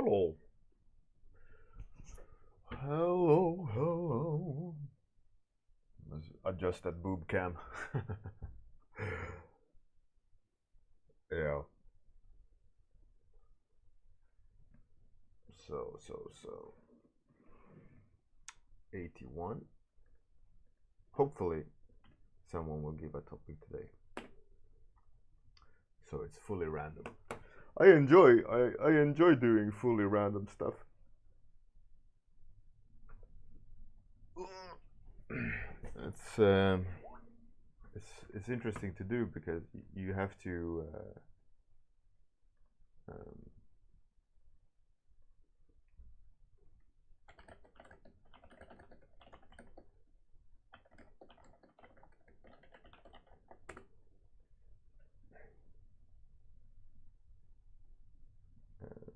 Hello. Hello, hello. Let's adjust that boob cam. Yeah. So. 81. Hopefully, someone will give a topic today. So it's fully random. I enjoy doing fully random stuff. It's it's interesting to do because you have to um,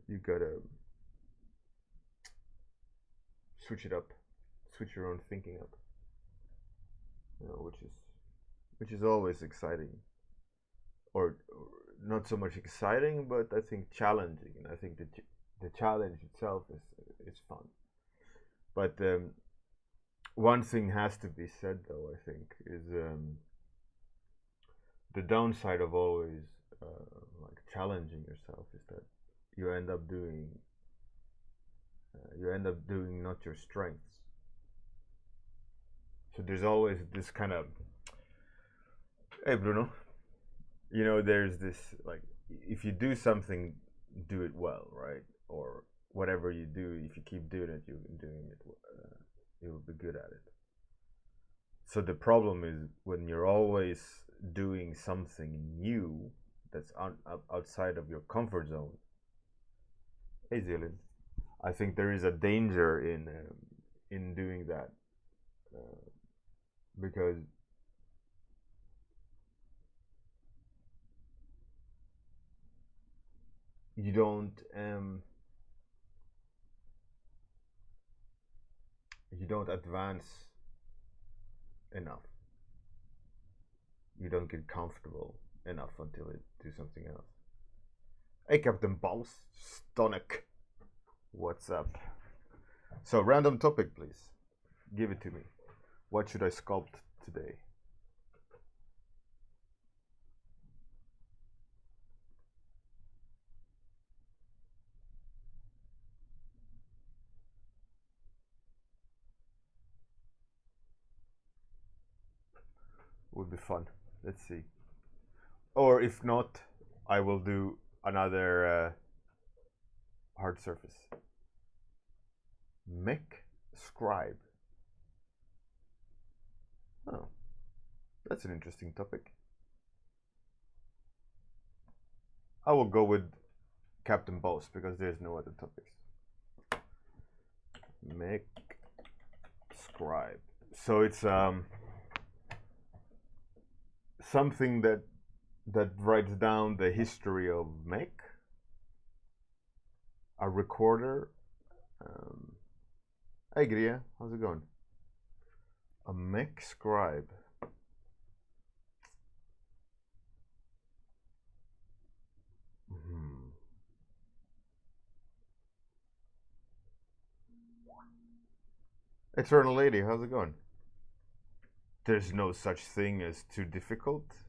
you gotta switch it up, switch your own thinking up, which is always exciting, or not so much exciting, but I think challenging. And I think the challenge itself is fun. But one thing has to be said, though. I think is the downside of always like challenging yourself is that you end up doing not your strengths. So there's always this kind of, hey Bruno, there's this, like, if you do something, do it well, right? Or whatever you do, if you keep doing it, you'll be good at it. So the problem is when you're always doing something new that's outside of your comfort zone. Hey Zilin, I think there is a danger in doing that because you don't advance enough. You don't get comfortable enough until you do something else. Hey Captain Balls Stonic, what's up? So random topic, please. Give it to me. What should I sculpt today? Would be fun. Let's see. Or if not, I will do another hard surface. Mech scribe. Oh, that's an interesting topic. I will go with Captain Boss because there's no other topics. Mech scribe. So it's something that writes down the history of mech. A recorder. Hey Gria, how's it going? A mech scribe. Eternal Lady, how's it going? There's no such thing as too difficult.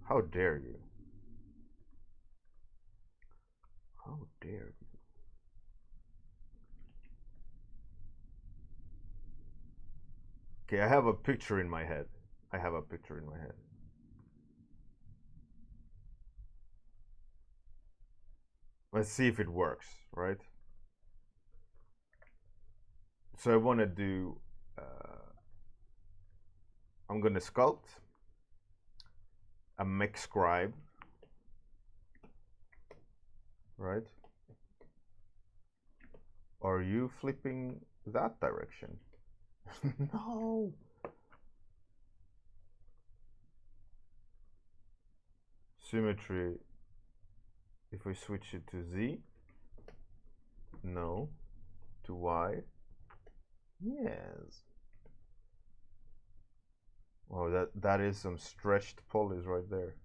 How dare you? How dare you? Okay, I have a picture in my head. Let's see if it works, right? So I want to do, I'm going to sculpt a mech scribe, right? Are you flipping that direction? No. Symmetry, if we switch it to Z, no, to Y, yes. Oh, that is some stretched polys right there.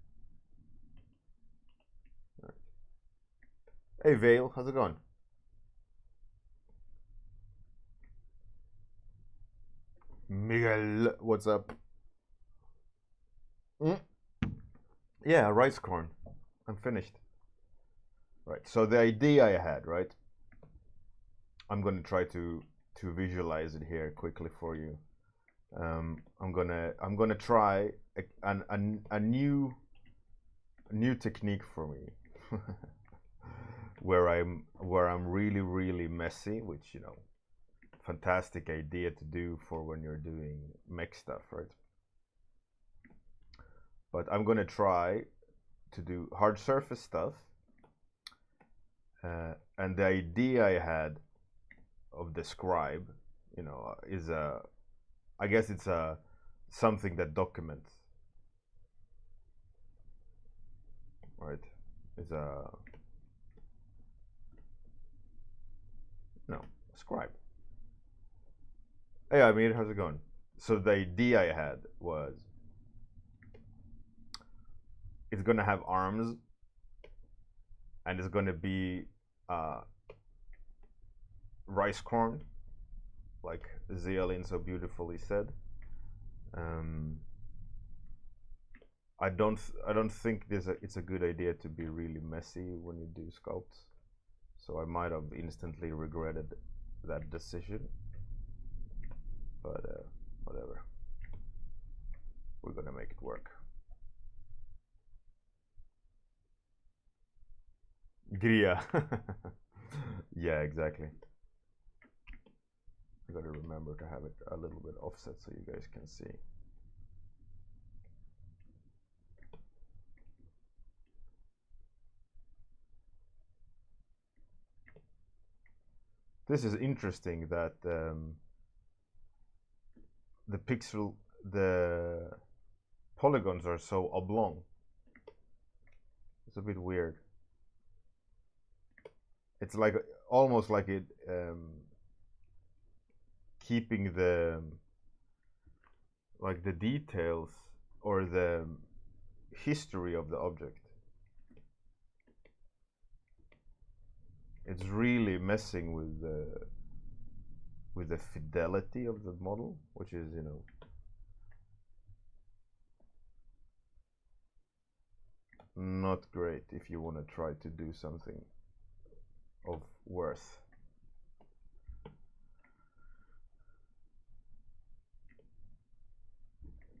Right. Hey Vale, how's it going? Miguel, what's up? Mm. Yeah, rice corn. I'm finished. Right. So the idea I had, right? I'm gonna try to visualize it here quickly for you. I'm gonna try a new technique for me, where I'm really messy, which fantastic idea to do for when you're doing mech stuff, right? But I'm gonna try to do hard surface stuff, and the idea I had of the scribe, is I guess it's a something that documents, right? Is a no scribe. Hey, Amir, how's it going? So the idea I had was it's gonna have arms, and it's gonna be uh, rice corn, like Zealin so beautifully said. Um, I don't think it's a good idea to be really messy when you do sculpts. So I might have instantly regretted that decision. But whatever. We're gonna make it work. Gria. Yeah, exactly. I gotta remember to have it a little bit offset so you guys can see. This is interesting that the polygons are so oblong. It's a bit weird. It's like almost like it keeping the details or the history of the object. It's really messing with the fidelity of the model, which is not great if you want to try to do something of worth.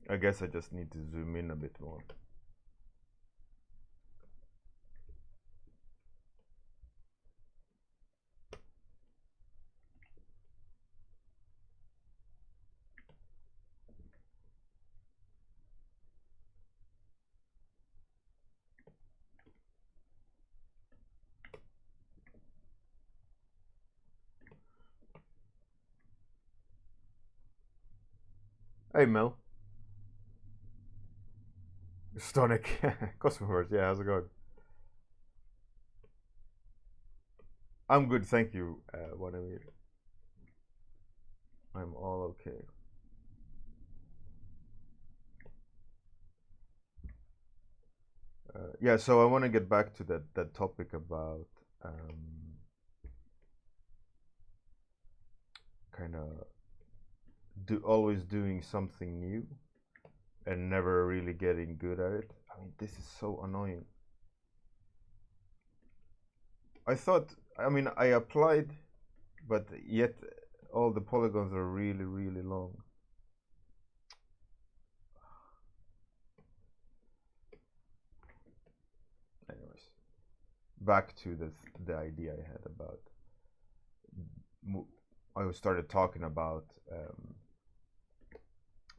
I guess I just need to zoom in a bit more. Hey Mel. Stonic. Cosmoverse, yeah, how's it going? I'm good, thank you, Wanamir. I'm all okay. Yeah, so I want to get back to that topic about kind of always doing something new and never really getting good at it. I mean, this is so annoying. I applied, but yet all the polygons are really long. Anyways, back to the idea I had about. I started talking about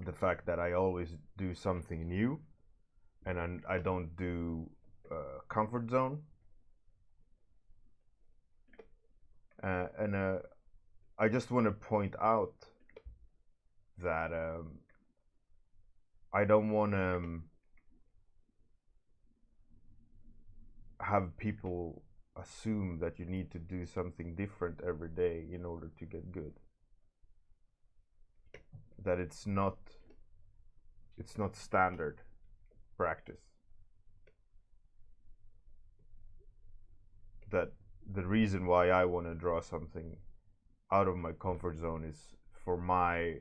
the fact that I always do something new, and I don't do comfort zone. And I just want to point out that I don't want to have people assume that you need to do something different every day in order to get good. That it's not standard practice. That the reason why I want to draw something out of my comfort zone is for my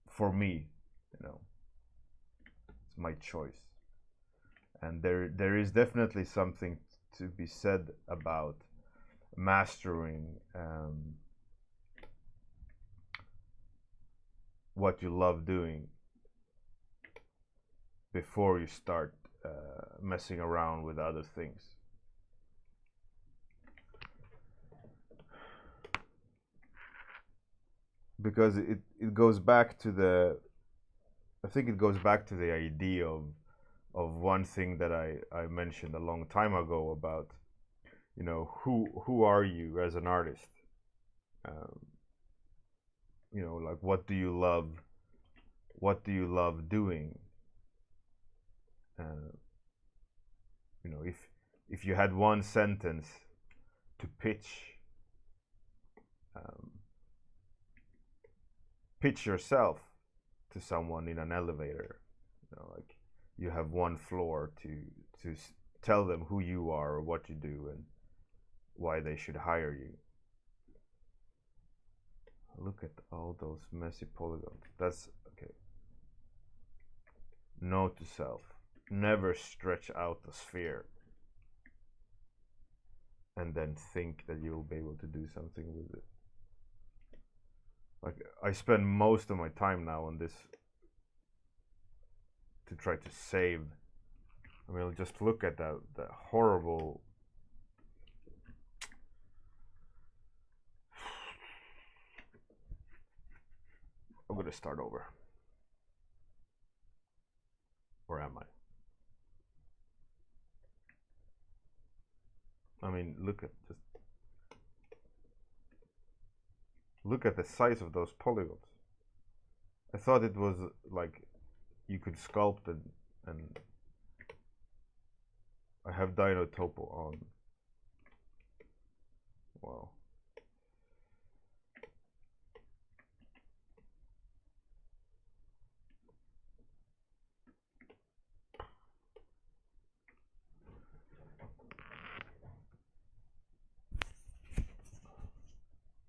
for me, you know, it's my choice. And there is definitely something to be said about mastering what you love doing before you start messing around with other things. Because it goes back to the, I think it goes back to the idea of one thing that I mentioned a long time ago about, you know, who are you as an artist? You know, like what do you love? What do you love doing? You know, if you had one sentence to pitch yourself to someone in an elevator, you know, like you have one floor to tell them who you are or what you do and why they should hire you. Look at all those messy polygons. That's okay. Note to self: never stretch out the sphere and then think that you'll be able to do something with it. Like, I spend most of my time now on this to try to save. I mean, just look at that horrible. I'm gonna start over. Where am I? I mean, look at the size of those polygons. I thought it was like you could sculpt it, and I have Dino Topo on. Wow.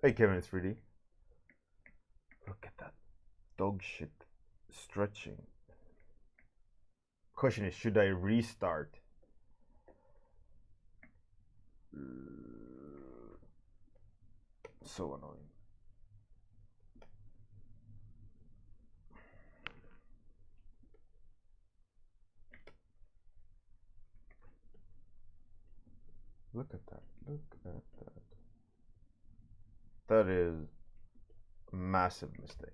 Hey Kevin, it's 3D. Look at that dog shit stretching. Question is, should I restart? So annoying. Look at that. Look at that. That is a massive mistake.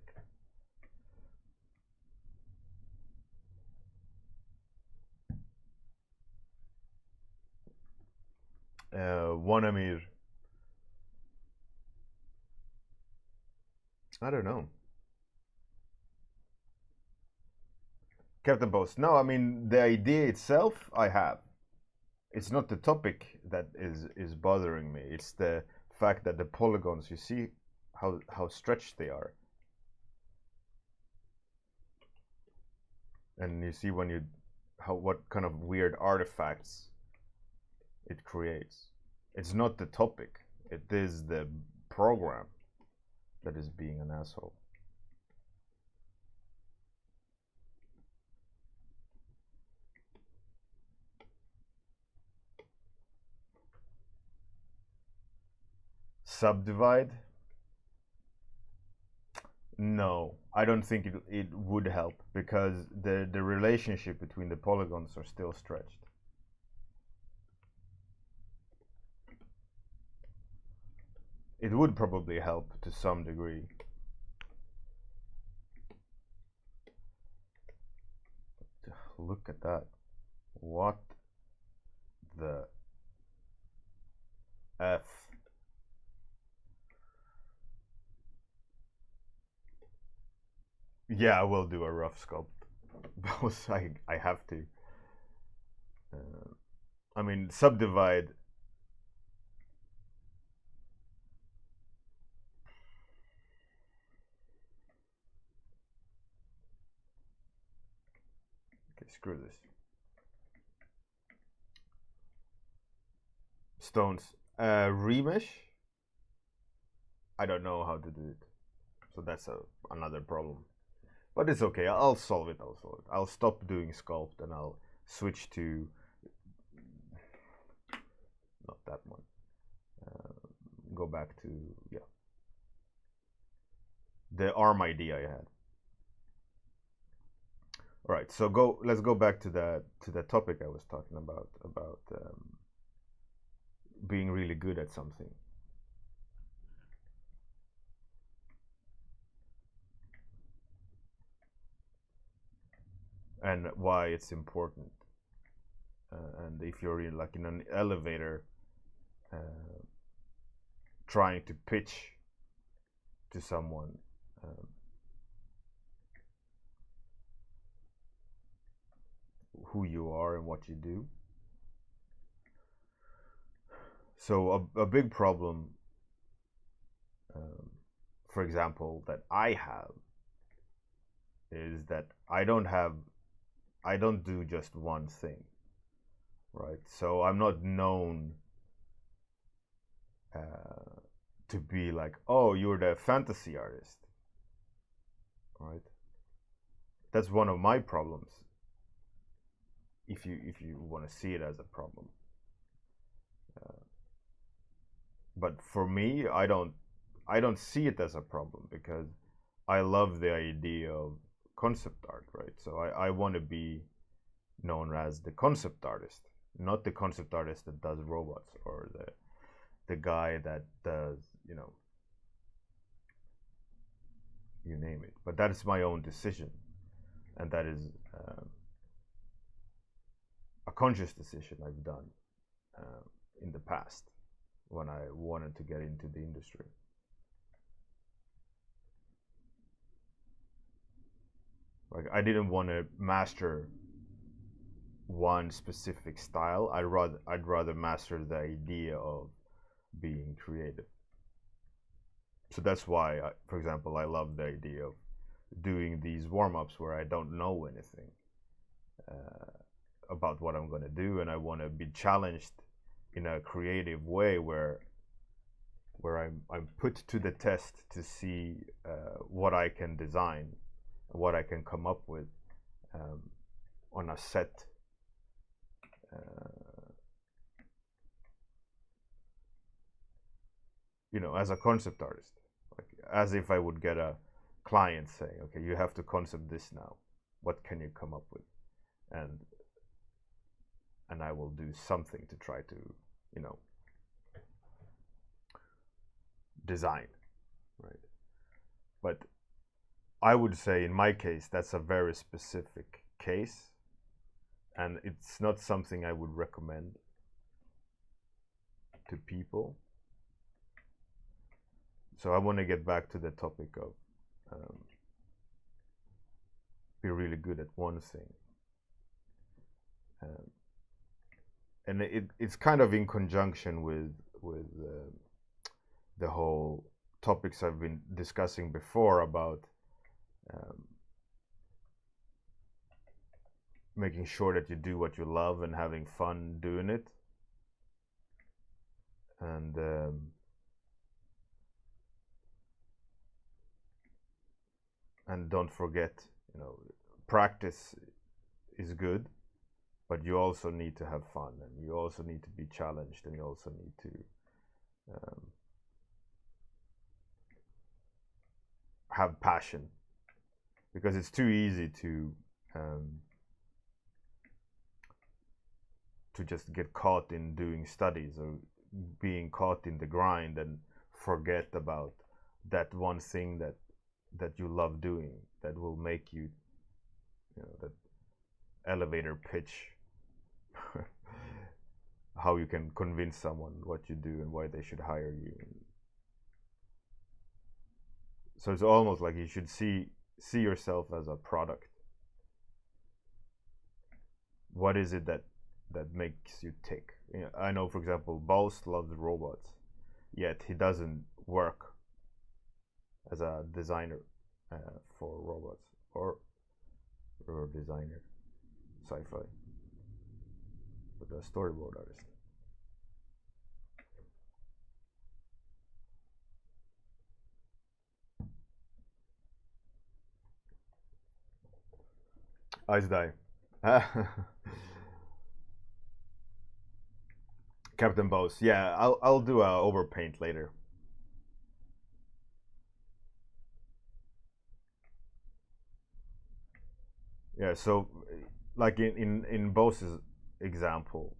Wanamir. I don't know. Captain Post. No, I mean the idea itself I have. It's not the topic that is bothering me. It's the fact that the polygons, you see how stretched they are. And you see when you what kind of weird artifacts it creates. It's not the topic. It is the program that is being an asshole. Subdivide? No, I don't think it would help because the relationship between the polygons are still stretched. It would probably help to some degree. Look at that. What the F? Yeah, I will do a rough sculpt. Because I have to. I mean, subdivide. Okay, screw this. Stones. Remesh. I don't know how to do it, so that's another problem. But it's okay. I'll solve it. I'll stop doing sculpt and I'll switch to not that one. Go back to the arm idea I had. All right, so let's go back to that topic I was talking about being really good at something. And why it's important. And if you're in, like, in an elevator trying to pitch to someone who you are and what you do. So a big problem, for example, that I have is that I don't do just one thing, right? So I'm not known to be like, oh, you're the fantasy artist, right? That's one of my problems. If you want to see it as a problem, but for me, I don't see it as a problem because I love the idea of concept art, right? So I want to be known as the concept artist, not the concept artist that does robots, or the guy that does, you name it. But that is my own decision, and that is a conscious decision I've done in the past when I wanted to get into the industry. Like, I didn't want to master one specific style. I'd rather master the idea of being creative. So that's why, for example, I love the idea of doing these warm-ups where I don't know anything about what I'm going to do, and I want to be challenged in a creative way where I'm put to the test to see what I can design, what I can come up with on a set. As a concept artist, like, as if I would get a client saying, okay, you have to concept this now. What can you come up with? And I will do something to try to, design, right? But I would say in my case, that's a very specific case, and it's not something I would recommend to people. So I want to get back to the topic of be really good at one thing. And it's kind of in conjunction with the whole topics I've been discussing before about making sure that you do what you love and having fun doing it. And don't forget, practice is good, but you also need to have fun, and you also need to be challenged, and you also need to have passion, because it's too easy to just get caught in doing studies or being caught in the grind and forget about that one thing that you love doing, that will make you, that elevator pitch, how you can convince someone what you do and why they should hire you. So it's almost like you should see yourself as a product. What is it that makes you tick? I know, for example, Bost loves robots, yet he doesn't work as a designer for robots or designer sci-fi, but a storyboard artist. Ice die. Captain Bose. Yeah, I'll do a overpaint later. Yeah, so like in Bose's example,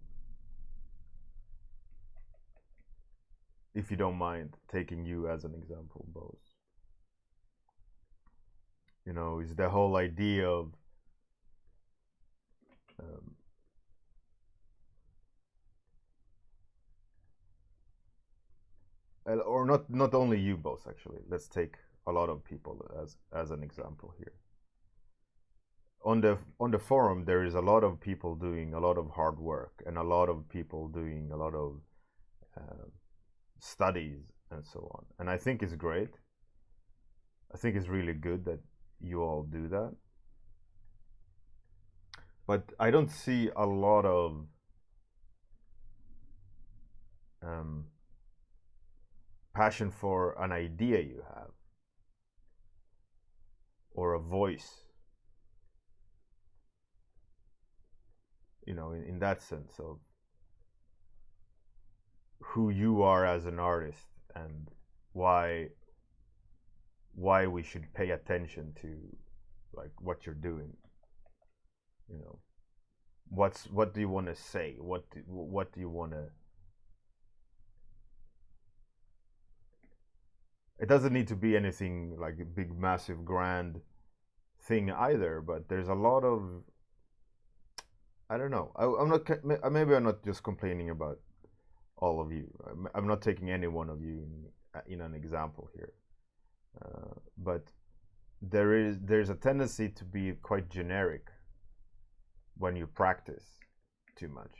if you don't mind taking you as an example, Bose, is the whole idea of um, or not only you, Bose. Actually, let's take a lot of people as an example here. On the forum, there is a lot of people doing a lot of hard work and a lot of people doing a lot of uh, studies and so on. And I think it's great. I think it's really good that you all do that. But I don't see a lot of um, passion for an idea you have or a voice, in that sense of who you are as an artist and why we should pay attention to like what you're doing. You know, what do you want to say? What do you want to? It doesn't need to be anything like a big, massive, grand thing either. But there's a lot of I don't know. I'm not. Maybe I'm not just complaining about all of you. I'm not taking any one of you in an example here. But there's a tendency to be quite generic when you practice too much.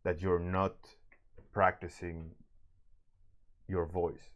That you're not practicing your voice.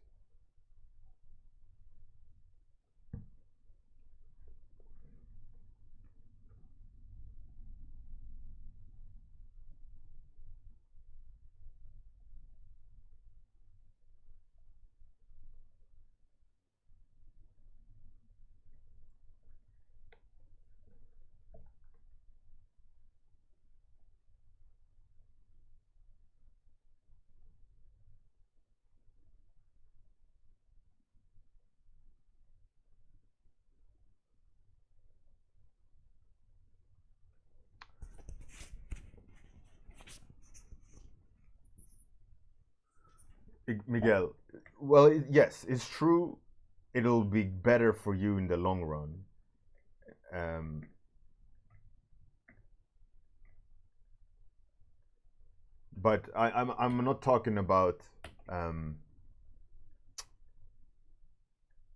Miguel, well, yes, it's true. It'll be better for you in the long run. Um, but I'm not talking about um,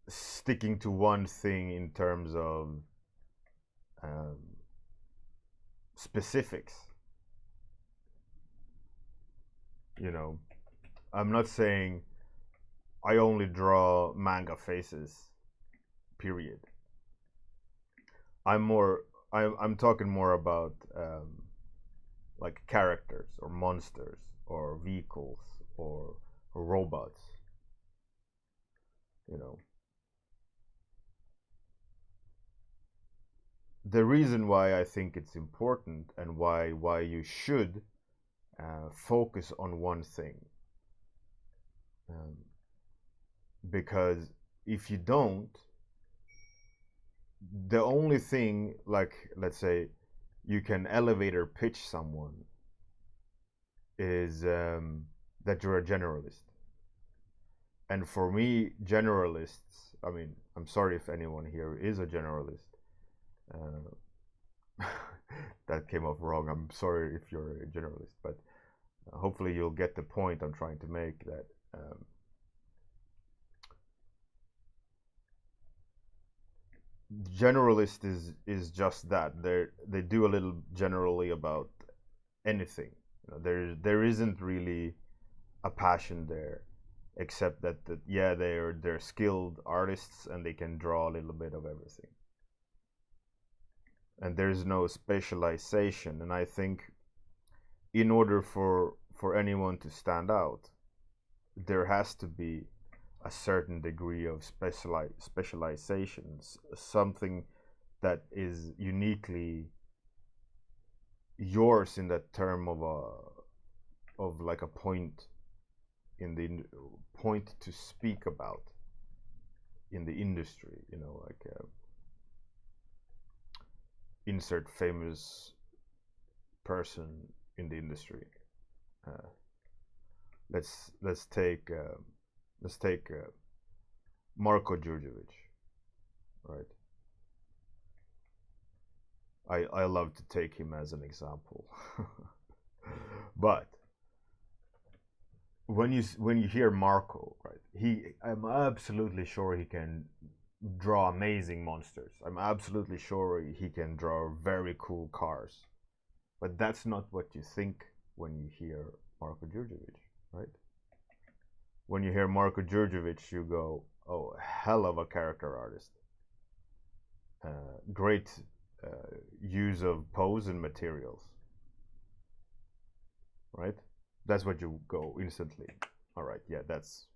sticking to one thing in terms of um, specifics. I'm not saying I only draw manga faces. Period. I'm more. I'm talking more about like characters or monsters or vehicles or robots. You know, the reason why I think it's important and why you should focus on one thing, um, because if you don't, the only thing, like let's say, you can elevator pitch someone is that you're a generalist. And for me, generalists, I mean, I'm sorry if anyone here is a generalist. That came off wrong. I'm sorry if you're a generalist, but hopefully you'll get the point I'm trying to make, that generalist is just that. They do a little generally about anything. There isn't really a passion there, except that yeah, they're skilled artists and they can draw a little bit of everything, and there's no specialization. And I think in order for anyone to stand out, there has to be a certain degree of specializations, something that is uniquely yours in that term of like a point in the point to speak about in the industry, you know, like insert famous person in the industry. Let's take Marko Djurdjevic, right? I love to take him as an example, but when you hear Marko, right? I'm absolutely sure he can draw amazing monsters. I'm absolutely sure he can draw very cool cars, but that's not what you think when you hear Marko Djurdjevic, right? When you hear Marko Djurdjevic, you go, "Oh, hell of a character artist! Great use of pose and materials." Right? That's what you go instantly. All right, yeah, that's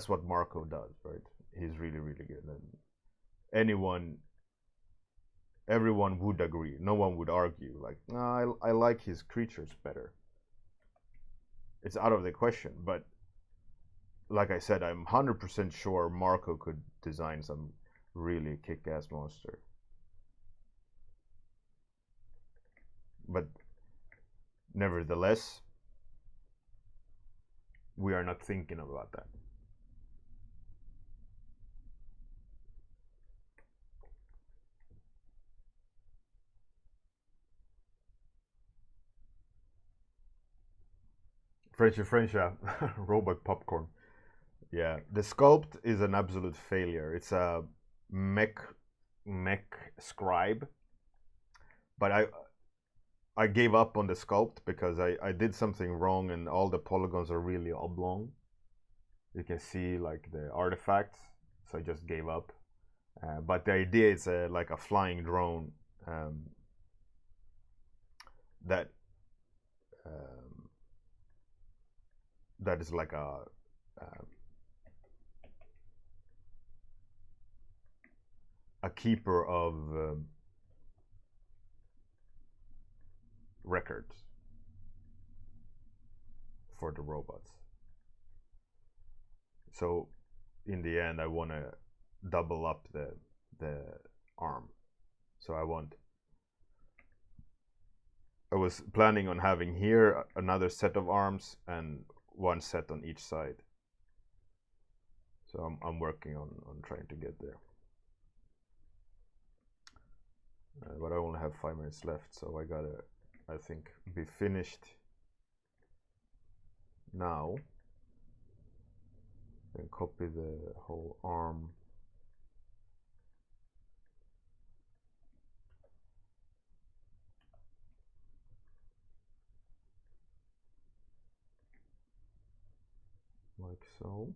what Marko does, right? He's really really good, and everyone would agree. No one would argue. Like, no, I like his creatures better. It's out of the question. But like I said, I'm 100% sure Marko could design some really kick-ass monster. But nevertheless, we are not thinking about that. Frenchy, robot popcorn. Yeah, the sculpt is an absolute failure. It's a mech scribe, but I gave up on the sculpt because I did something wrong and all the polygons are really oblong. You can see like the artifacts, so I just gave up. But the idea is like a flying drone that that is like a keeper of records for the robots. So in the end, I want to double up the arm. So I was planning on having here another set of arms and one set on each side. So I'm working on trying to get there. But I only have 5 minutes left, so I gotta, I think, be finished now. And copy the whole arm. Like so.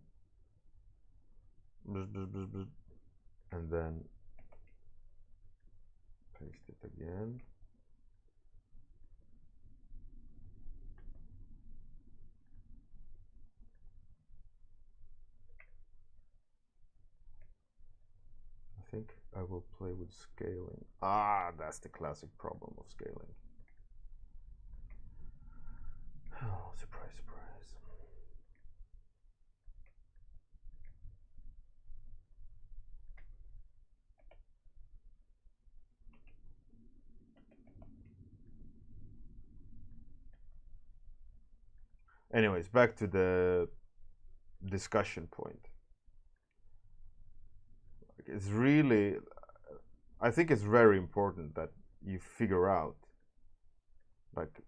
And then paste it again. I think I will play with scaling. That's the classic problem of scaling. Oh, surprise, surprise. Anyways, back to the discussion point. It's really, I think it's very important that you figure out, like,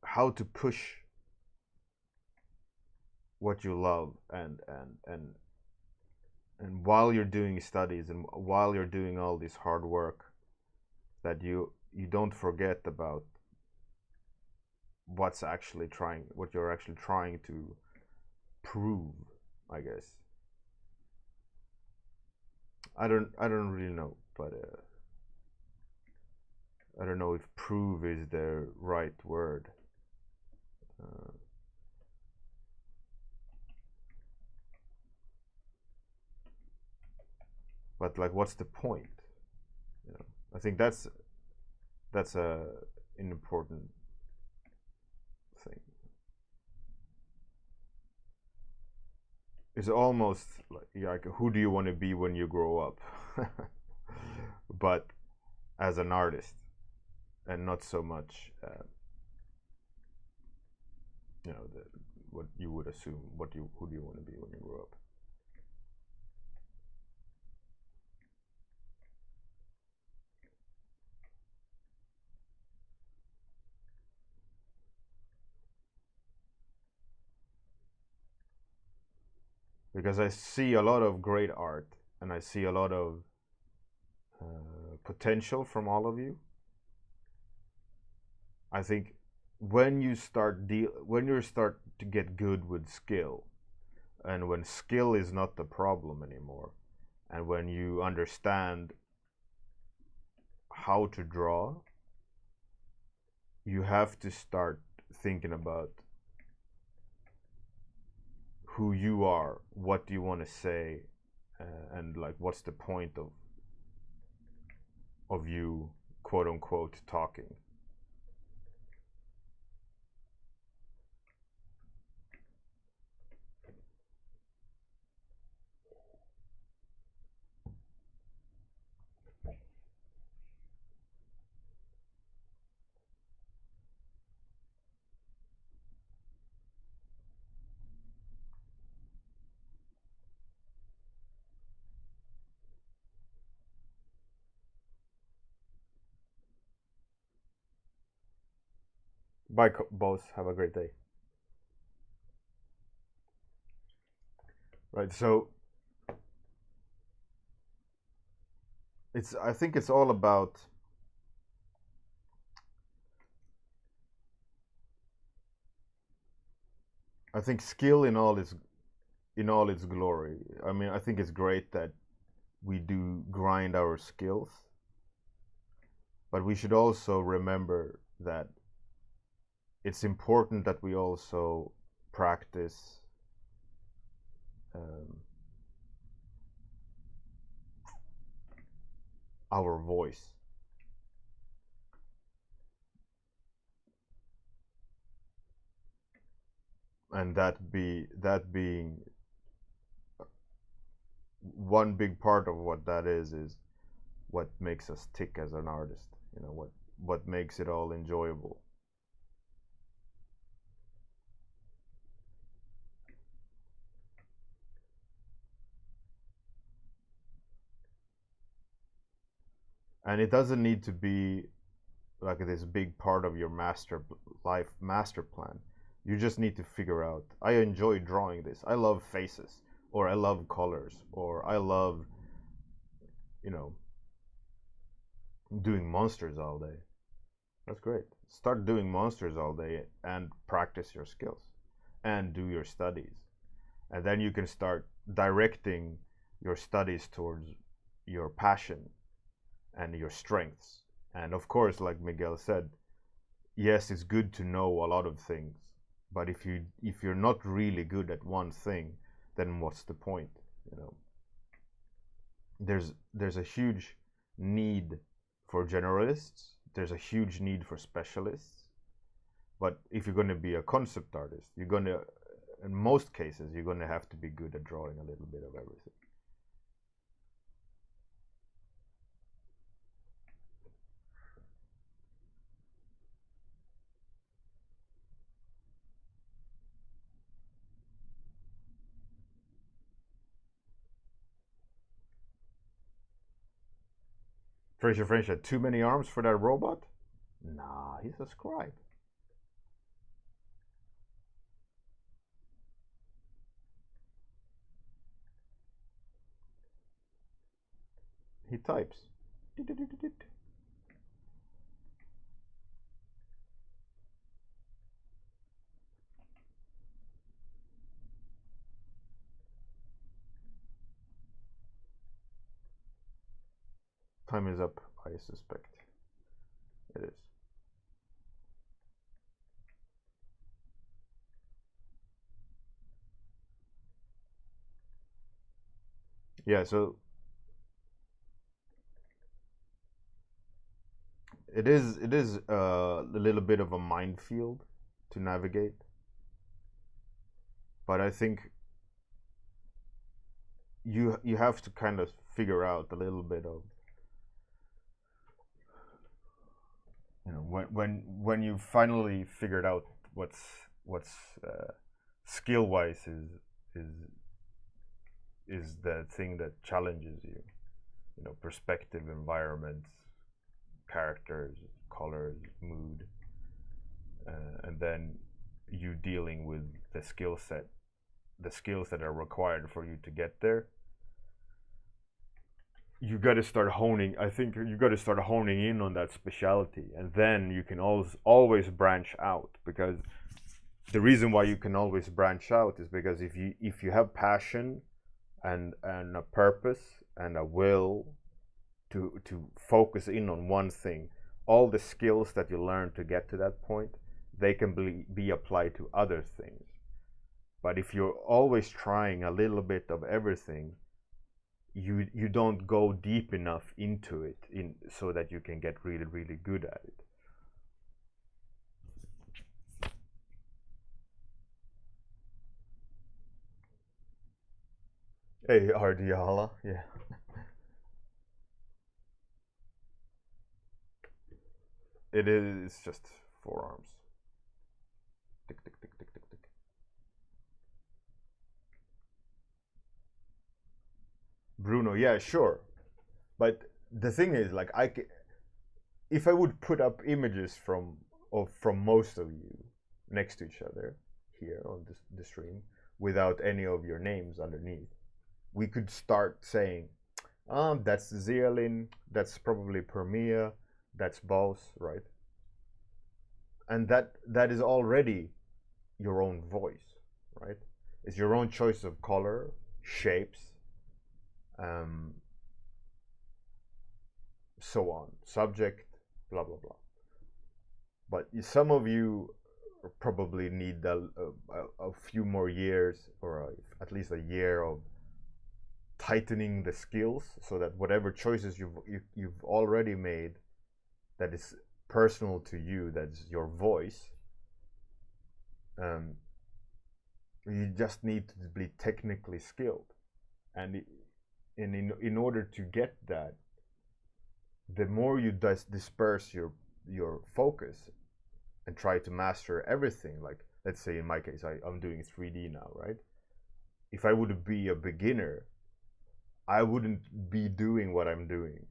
how to push what you love, and while you're doing studies and while you're doing all this hard work, that you don't forget about what you're actually trying to prove, I guess. I don't really know, but I don't know if prove is the right word. but like, what's the point? You know, I think that's an important thing. It's almost like who do you want to be when you grow up? But as an artist, and not so much, what you would assume. Who do you want to be when you grow up? Because I see a lot of great art, and I see a lot of potential from all of you. I think when you start to get good with skill, and when skill is not the problem anymore, and when you understand how to draw, you have to start thinking about who you are, what do you want to say, and like what's the point of you, quote unquote, talking. Bye, both. Have a great day. Right. So I think it's all about I think skill in all its glory. I mean, I think it's great that we do grind our skills, but we should also remember that it's important that we also practice our voice. And that being one big part of what that is what makes us tick as an artist. You know, what makes it all enjoyable. And it doesn't need to be like this big part of your master plan. You just need to figure out, I enjoy drawing this. I love faces, or I love colors, or I love, you know, doing monsters all day. That's great. Start doing monsters all day and practice your skills and do your studies. And then you can start directing your studies towards your passion and your strengths. And of course, like Miguel said, yes, it's good to know a lot of things, but if you're not really good at one thing, then what's the point? You know, there's a huge need for generalists. There's a huge need for specialists. But if you're going to be a concept artist, you're going to, in most cases, you're going to have to be good at drawing a little bit of everything. Fraser French had too many arms for that robot? Nah, he's a scribe. He types. Time is up, I suspect. It is. Yeah, so it is a little bit of a minefield to navigate, but I think you have to kind of figure out a little bit of, when you finally figured out what's skill wise is is the thing that challenges you. Perspective, environments, characters, colors, mood, and then you dealing with the skills that are required for you to get there. You got to start honing. I think you got to start honing in on that specialty, and then you can always branch out. Because the reason why you can always branch out is because if you have passion and a purpose and a will to focus in on one thing, all the skills that you learn to get to that point, they can be applied to other things. But if you're always trying a little bit of everything, you don't go deep enough into it so that you can get really, really good at it. Hey, Ardiala, yeah. It is just forearms. Tick, tick, tick, tick, tick, tick. Bruno, yeah, sure. But the thing is, like, if I would put up images from most of you next to each other here on the stream without any of your names underneath, we could start saying, that's Zealin, that's probably Permia, that's Boss, right? And that is already your own voice, right? It's your own choice of color, shapes, so on, subject, blah blah blah. But some of you probably need a few more years, or at least a year of tightening the skills, so that whatever choices you've already made, that is personal to you, that's your voice, you just need to be technically skilled. And in order to get that, the more you disperse your focus and try to master everything, like let's say in my case, I'm doing 3D now, right? If I would be a beginner, I wouldn't be doing what I'm doing.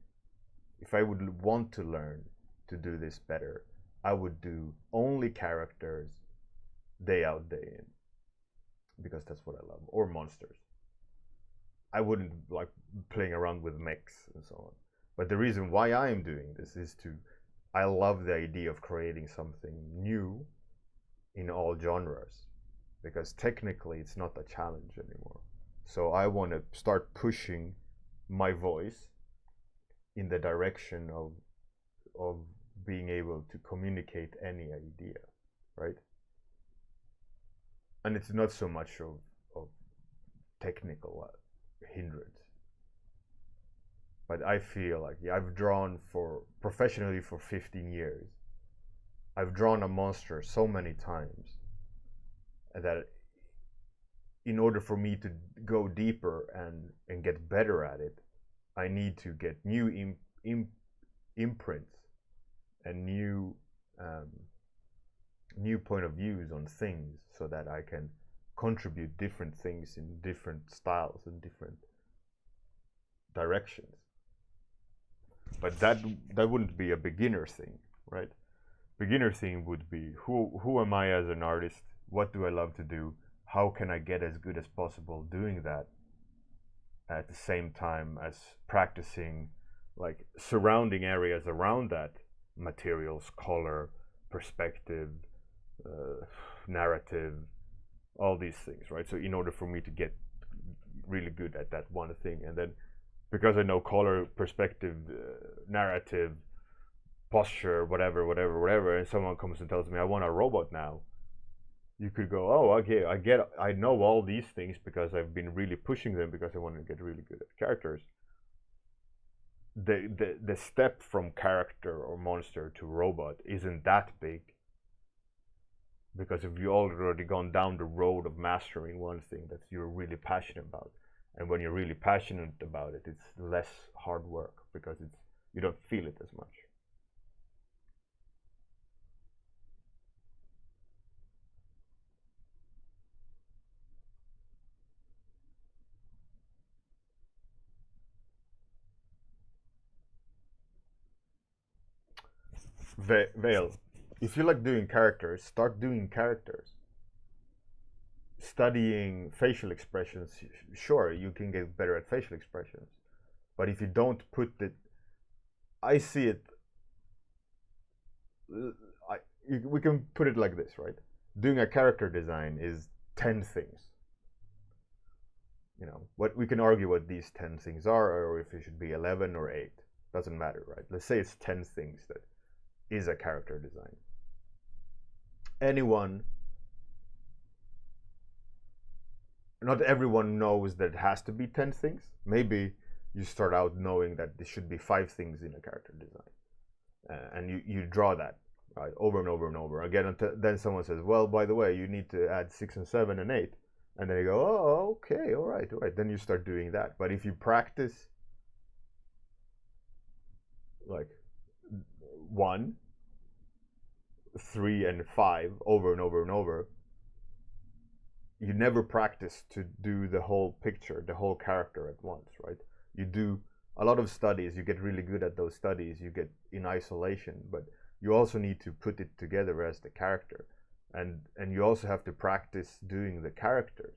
If I would want to learn to do this better, I would do only characters day out, day in, because that's what I love, or monsters. I wouldn't like playing around with mechs and so on. But the reason why I am doing this is I love the idea of creating something new in all genres, because technically it's not a challenge anymore. So I want to start pushing my voice in the direction of being able to communicate any idea, right? And it's not so much of technical hindrance. But I feel like, yeah, I've drawn professionally for 15 years. I've drawn a monster so many times that in order for me to go deeper and get better at it, I need to get new imprints and new point of views on things, so that I can contribute different things in different styles and different directions. But that wouldn't be a beginner thing, right? Beginner thing would be, who am I as an artist? What do I love to do? How can I get as good as possible doing that, at the same time as practicing like surrounding areas around that: materials, color, perspective, narrative, all these things, right? So in order for me to get really good at that one thing, and then because I know color, perspective, narrative, posture, whatever, and someone comes and tells me I want a robot now, you could go, oh, okay, I know all these things because I've been really pushing them, because I want to get really good at characters. the step from character or monster to robot isn't that big, because if you already gone down the road of mastering one thing that you're really passionate about, and when you're really passionate about it, it's less hard work because it's you don't feel it as much. Vale, if you like doing characters, start doing characters. Studying facial expressions, sure, you can get better at facial expressions, but if you don't put it, I see it. We can put it like this, right? Doing a character design is 10 things. You know, what we can argue what these 10 things are, or if it should be 11 or 8. Doesn't matter, right? Let's say it's 10 things that is a character design. Not everyone knows that it has to be 10 things. Maybe you start out knowing that there should be 5 things in a character design. And you draw that, right, over and over and over again, until then someone says, well, by the way, you need to add 6 and 7 and 8. And then you go, oh, okay, all right. Then you start doing that. But if you practice like 1, 3, and 5 over and over and over, you never practice to do the whole picture, the whole character at once, right? You do a lot of studies, you get really good at those studies, you get in isolation, but you also need to put it together as the character. And you also have to practice doing the characters.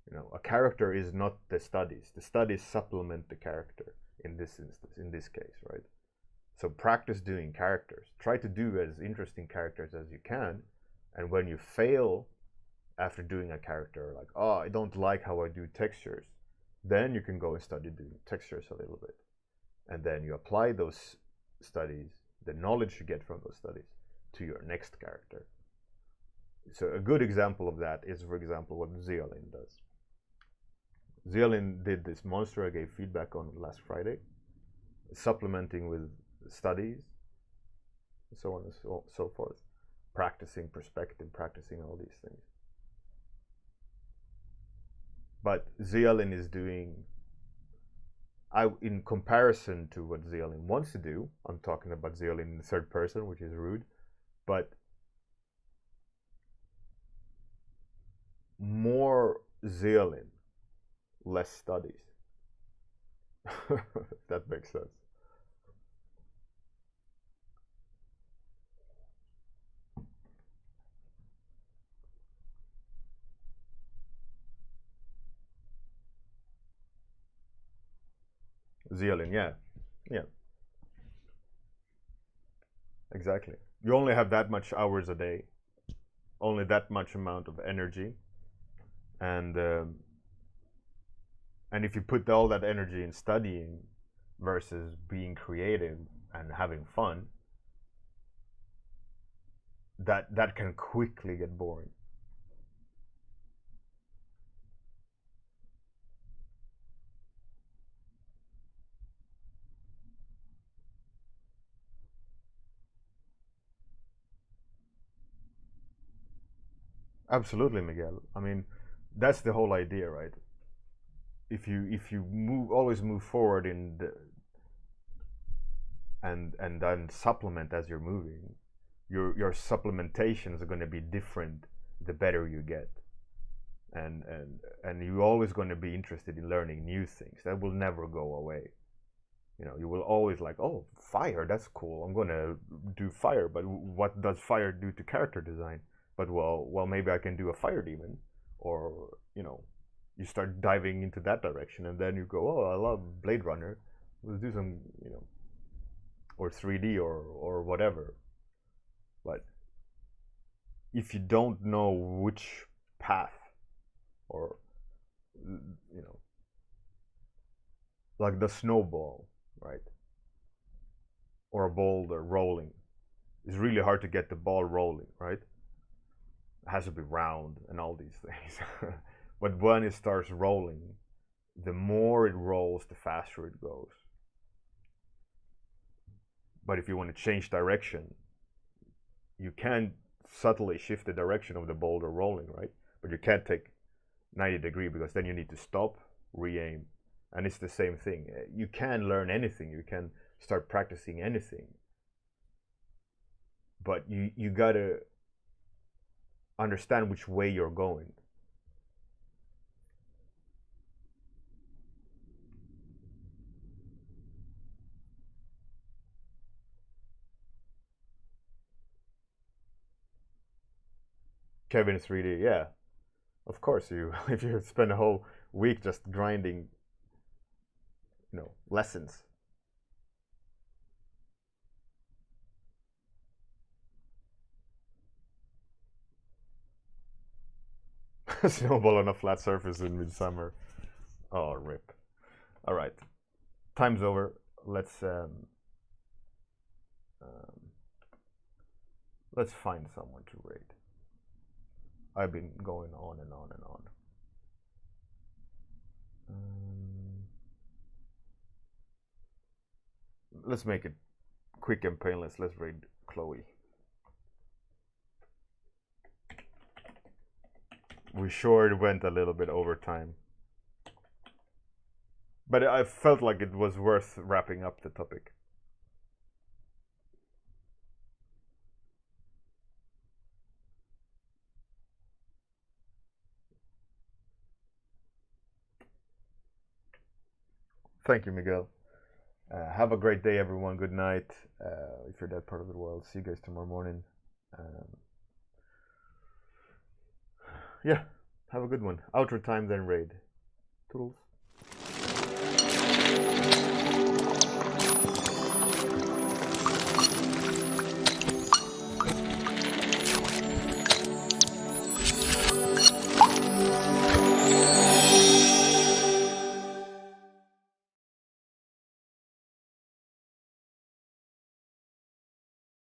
You know, a character is not the studies. The studies supplement the character in this instance, in this case, right? So practice doing characters. Try to do as interesting characters as you can. And when you fail after doing a character, like, oh, I don't like how I do textures, then you can go and study doing textures a little bit. And then you apply those studies, the knowledge you get from those studies, to your next character. So a good example of that is, for example, what Zeolin does. Zeolin did this monster I gave feedback on last Friday, supplementing with studies, so on and so forth, practicing perspective, practicing all these things. But Zeolin is doing, in comparison to what Zeolin wants to do, I'm talking about Zeolin in the third person, which is rude, but more Zeolin, less studies. That makes sense. Zeolin, yeah, exactly. You only have that much hours a day, only that much amount of energy, and and if you put all that energy in studying versus being creative and having fun, that can quickly get boring. Absolutely, Miguel. I mean, that's the whole idea, right? If you always move forward in the and then supplement as you're moving, your supplementations are going to be different the better you get, and you're always going to be interested in learning new things. That will never go away. You know, you will always like, oh, fire, that's cool, I'm going to do fire, but what does fire do to character design? But well, maybe I can do a fire demon, or you know, you start diving into that direction, and then you go, oh, I love Blade Runner, let's do some, you know, or 3D or whatever. But if you don't know which path, or you know, like the snowball, right, or a boulder rolling, it's really hard to get the ball rolling, right? It has to be round and all these things. But when it starts rolling, the more it rolls, the faster it goes. But if you want to change direction, you can subtly shift the direction of the boulder rolling, right? But you can't take 90 degree, because then you need to stop, re-aim. And it's the same thing. You can learn anything. You can start practicing anything. But you gotta understand which way you're going. Kevin 3D, yeah. Of course, you if you spend a whole week just grinding, lessons. Snowball on a flat surface in midsummer. Oh, rip. All right, time's over. Let's find someone to raid. I've been going on and on and on. Let's make it quick and painless. Let's raid Chloe. We sure went a little bit over time, but I felt like it was worth wrapping up the topic. Thank you, Miguel. Have a great day, everyone. Good night. If you're that part of the world, see you guys tomorrow morning. Yeah, have a good one. Outro time, then raid. Toodles.